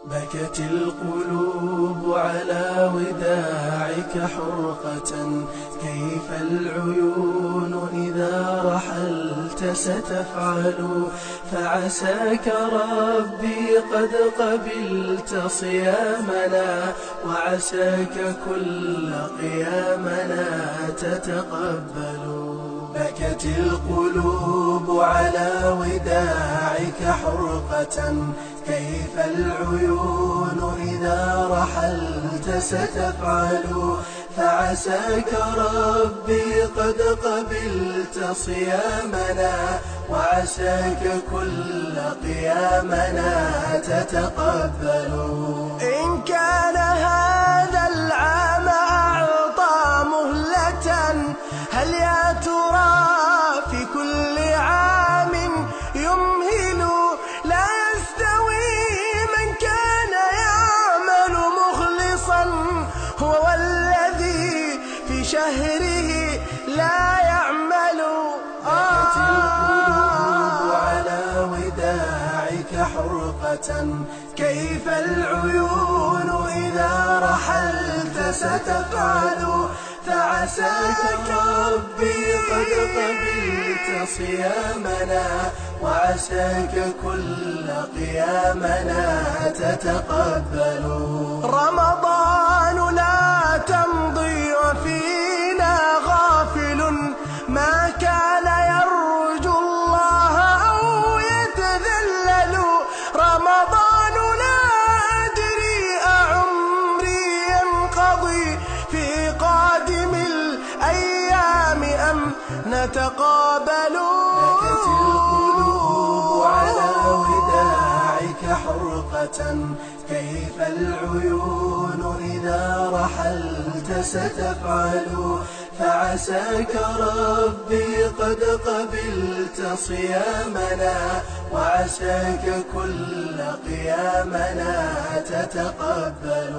بكت القلوب على وداعك حرقة، كيف العيون إذا رحلت ستفعل؟ فعساك ربي قد قبلت صيامنا، وعساك كل قيامنا تتقبل. بكت القلوب على وداعك حرقة، كيف العيون إذا رحلت ستفعل؟ فعساك ربي قد قبلت صيامنا، وعساك كل قيامنا تتقبل. إن كان هذا العام أعطى مهلة، هل يا ترى في كل عام يمهل؟ لا يستوي من كان يعمل مخلصا هو والذي في شهره لا يعمل. بكت القلوب على وداعك حرقة، كيف العيون إذا رحلت ستفعل؟ فعساك ربي قد قبلت صيامنا، وعساك كل قيامنا تتقبل. رمضان لا تمضي وفينا غافل، ما كان يرجو الله أو يتذلل. رمضان لا أدري أعمري ينقضي في قادم الأيام أم نتقابل. بكت القلوب على وداعك حرقة، كيف العيون إذا رحلت ستفعل؟ فعساك ربي قد قبلت صيامنا، وعساك كل قيامنا تتقبل.